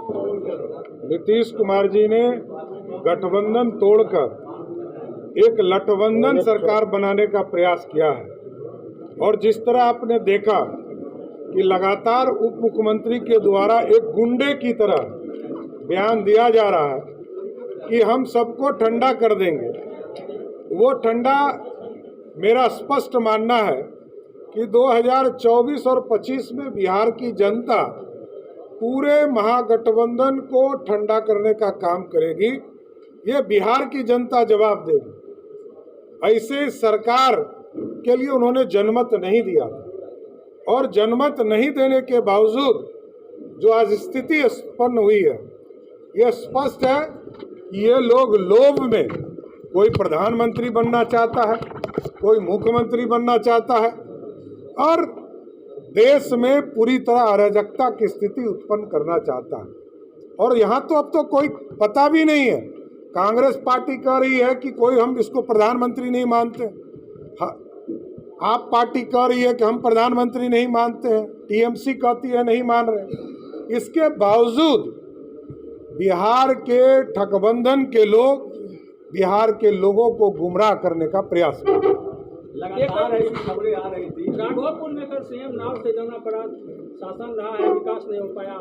नीतीश कुमार जी ने गठबंधन तोड़कर एक लठबंधन सरकार बनाने का प्रयास किया है। और जिस तरह आपने देखा कि लगातार उप मुख्यमंत्री के द्वारा एक गुंडे की तरह बयान दिया जा रहा है कि हम सबको ठंडा कर देंगे, वो ठंडा मेरा स्पष्ट मानना है कि 2024 और 25 में बिहार की जनता पूरे महागठबंधन को ठंडा करने का काम करेगी। ये बिहार की जनता जवाब देगी। ऐसे सरकार के लिए उन्होंने जनमत नहीं दिया और जनमत नहीं देने के बावजूद जो आज स्थिति उत्पन्न हुई है, यह स्पष्ट है कि ये लोग लोभ में, कोई प्रधानमंत्री बनना चाहता है, कोई मुख्यमंत्री बनना चाहता है और देश में पूरी तरह अराजकता की स्थिति उत्पन्न करना चाहता है। और यहाँ तो अब तो कोई पता भी नहीं है। कांग्रेस पार्टी कह रही है कि कोई हम इसको प्रधानमंत्री नहीं मानते, आप पार्टी कह रही है कि हम प्रधानमंत्री नहीं मानते हैं, टीएमसी कहती है नहीं मान रहे। इसके बावजूद बिहार के ठगबंधन के लोग बिहार के लोगों को गुमराह करने का प्रयास कर रहे हैं। लगातार ऐसी खबरें आ रही थी, राघोपुर में कल सीएम नाव से जाना पड़ा, शासन रहा है, विकास नहीं हो पाया।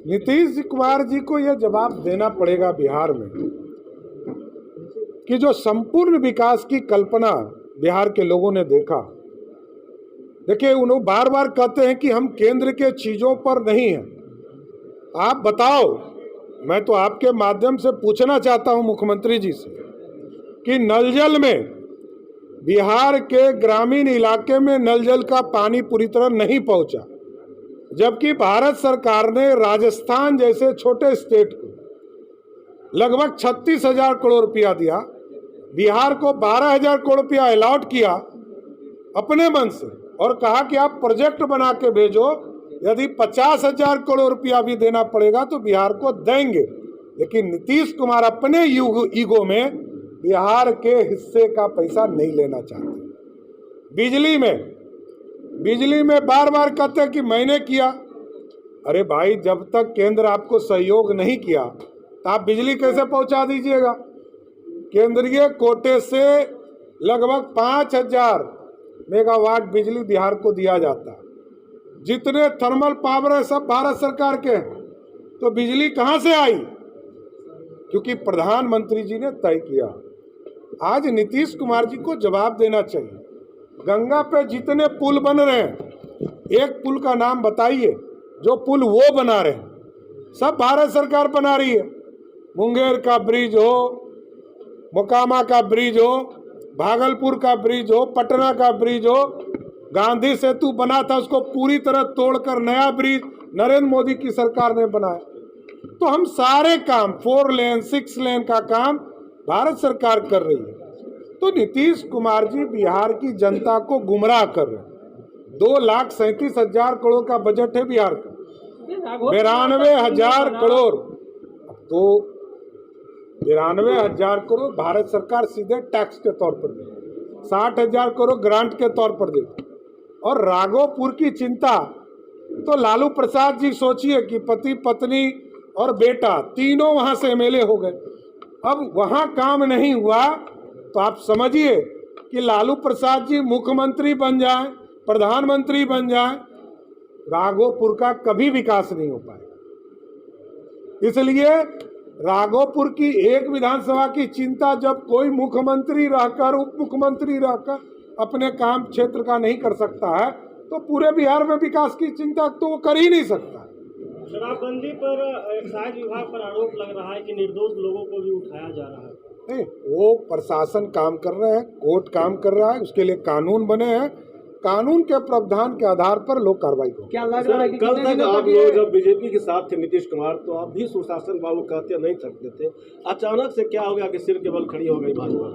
नीतीश कुमार जी को यह जवाब देना पड़ेगा बिहार में कि जो संपूर्ण विकास की कल्पना बिहार के लोगों ने देखा। देखिए, उन्होंने बार बार कहते हैं कि हम केंद्र के चीजों पर नहीं हैं। आप बताओ, मैं तो आपके माध्यम से पूछना चाहता हूं मुख्यमंत्री जी से कि नल जल में, बिहार के ग्रामीण इलाके में नल जल का पानी पूरी तरह नहीं पहुंचा, जबकि भारत सरकार ने राजस्थान जैसे छोटे स्टेट को लगभग 36,000 करोड़ रुपया दिया, बिहार को 12,000 करोड़ रुपया अलॉट किया अपने मन से और कहा कि आप प्रोजेक्ट बना के भेजो, यदि 50,000 करोड़ रुपया भी देना पड़ेगा तो बिहार को देंगे। लेकिन नीतीश कुमार अपने ईगो में बिहार के हिस्से का पैसा नहीं लेना चाहते। बिजली में बार बार कहते हैं कि मैंने किया। अरे भाई, जब तक केंद्र आपको सहयोग नहीं किया तो आप बिजली कैसे पहुंचा दीजिएगा? केंद्रीय कोटे से लगभग 5,000 मेगावाट बिजली बिहार को दिया जाता है। जितने थर्मल पावर है सब भारत सरकार के हैं, तो बिजली कहां से आई? क्योंकि प्रधानमंत्री जी ने तय किया। आज नीतीश कुमार जी को जवाब देना चाहिए। गंगा पे जितने पुल बन रहे हैं, एक पुल का नाम बताइए जो पुल वो बना रहे हैं, सब भारत सरकार बना रही है। मुंगेर का ब्रिज हो, मोकामा का ब्रिज हो, भागलपुर का ब्रिज हो, पटना का ब्रिज हो, गांधी सेतु बना था, उसको पूरी तरह तोड़कर नया ब्रिज नरेंद्र मोदी की सरकार ने बनाया। तो हम सारे काम 4 लेन 6 लेन का काम भारत सरकार कर रही है। तो नीतीश कुमार जी बिहार की जनता को गुमराह कर रहे हैं। 2,37,000 करोड़ का बजट है बिहार का, 92,000 करोड़। तो 92,000 करोड़ भारत सरकार सीधे टैक्स के तौर पर देती, 60,000 करोड़ ग्रांट के तौर पर देती। और राघोपुर की चिंता तो लालू प्रसाद जी सोचिए कि पति पत्नी और बेटा तीनों वहां से एमएलए हो गए। अब वहां काम नहीं हुआ तो आप समझिए कि लालू प्रसाद जी मुख्यमंत्री बन जाएं, प्रधानमंत्री बन जाएं, राघोपुर का कभी विकास नहीं हो पाएगा। इसलिए राघोपुर की एक विधानसभा की चिंता जब कोई मुख्यमंत्री रहकर, उप मुख्यमंत्री रहकर अपने काम क्षेत्र का नहीं कर सकता है, तो पूरे बिहार में विकास की चिंता तो वो कर ही नहीं सकता। शराबबंदी पर एक्साइज विभाग पर आरोप लग रहा है कि निर्दोष लोगों को भी उठाया जा रहा है। नहीं, वो प्रशासन काम कर रहे हैं, कोर्ट काम कर रहा है, उसके लिए कानून बने हैं, कानून के प्रावधान के आधार पर लोग कार्रवाई को। क्या लग रहा है कि कल तक आप लोग जब बीजेपी के साथ थे नीतीश कुमार, तो आप भी सुशासन बाबू कहते नहीं सकते थे, अचानक से क्या हो गया कि सिर के बल खड़ी हो गई भाजपा?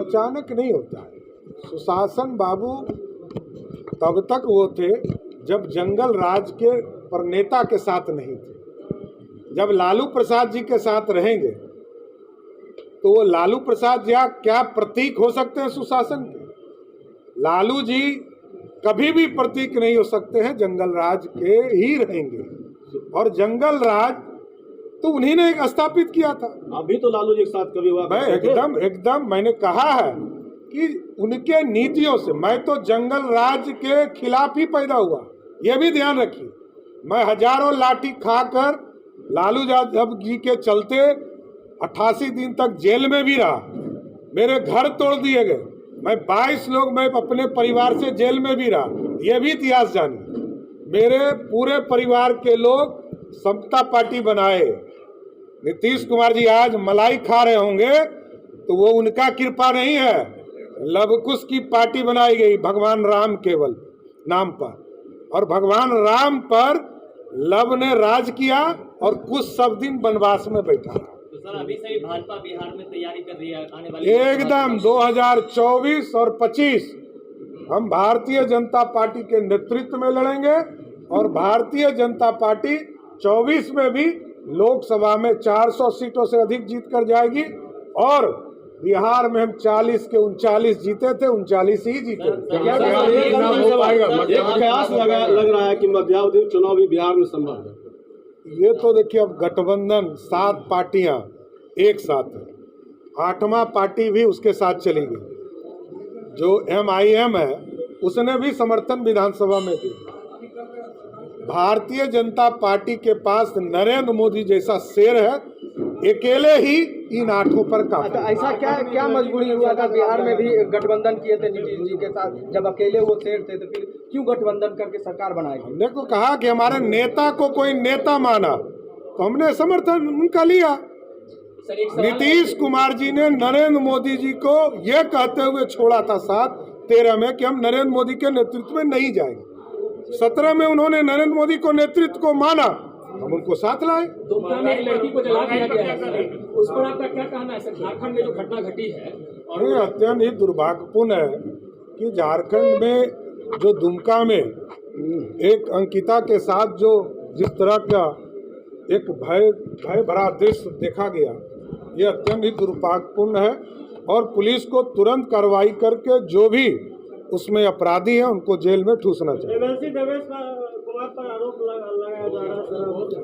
अचानक नहीं होता है। सुशासन बाबू तब तक वो थे जब जंगल राज के पर नेता के साथ नहीं थे। जब लालू प्रसाद जी के साथ रहेंगे तो वो लालू प्रसाद जी क्या प्रतीक हो सकते हैं सुशासन के? लालू जी कभी भी प्रतीक नहीं हो सकते हैं, जंगल राज के ही रहेंगे। और जंगल राज तो उन्हीं ने स्थापित किया था। अभी तो लालू जी के साथ कभी हुआ? मैं एकदम मैंने कहा है कि उनके नीतियों से मैं तो जंगल राज के खिलाफ ही पैदा हुआ, ये भी ध्यान रखिए। मैं हजारों लाठी खाकर लालू यादव जी के चलते 88 दिन तक जेल में भी रहा, मेरे घर तोड़ दिए गए, मैं 22 लोग मैं अपने परिवार से जेल में भी रहा, ये भी इतिहास जानिए। मेरे पूरे परिवार के लोग समता पार्टी बनाए। नीतीश कुमार जी आज मलाई खा रहे होंगे तो वो उनका कृपा नहीं है, लवकुश की पार्टी बनाई गई भगवान राम केवल नाम पर, और भगवान राम पर लव ने राज किया और कुछ सब दिन वनवास में बैठा। तो सर अभी से ही भाजपा बिहार में तैयारी कर रही है आने वाली एकदम 2024 और 25 हम भारतीय जनता पार्टी के नेतृत्व में लड़ेंगे और भारतीय जनता पार्टी 24 में भी लोकसभा में 400 सीटों से अधिक जीत कर जाएगी और बिहार में हम 40 के 39 जीते थे, 39 ही जीते। कयास लग रहा है कि मध्यावधि चुनाव भी बिहार में संभव है। ये तो देखिए अब गठबंधन 7 पार्टियां एक साथ है, 8वां पार्टी भी उसके साथ चलेगी। जो MIM है उसने भी समर्थन विधानसभा में दिया। भारतीय जनता पार्टी के पास नरेंद्र मोदी जैसा शेर है, अकेले ही इन 8 पर काबू। अच्छा, ऐसा क्या मजबूरी हुआ था? बिहार में भी गठबंधन किए थे नीतीश जी के साथ, जब अकेले वो शेर थे तो फिर क्यों गठबंधन करके सरकार बनाई? हमने को कहा कि हमारे नेता को कोई नेता माना तो हमने समर्थन उनका लिया। नीतीश कुमार जी ने नरेंद्र मोदी जी को यह कहते हुए छोड़ा था 13 में कि हम नरेंद्र मोदी के नेतृत्व में नहीं जाएंगे। 17 में उन्होंने नरेंद्र मोदी को नेतृत्व को माना, हम उनको साथ लाए। दुमका में एक लड़की को जला दिया गया है, उस पर आपका क्या कहना है सर? झारखंड में जो घटना घटी है और ये अत्यंत ही दुर्भाग्यपूर्ण है कि झारखंड में जो दुमका में एक अंकिता के साथ जो जिस तरह का एक भय भरा दृश्य देखा गया, ये अत्यंत ही दुर्भाग्यपूर्ण है और पुलिस को तुरंत कार्रवाई करके जो भी उसमें अपराधी हैं उनको जेल में ठूसना चाहिए। देवेश कुमार पर आरोप लगाया जा रहा है।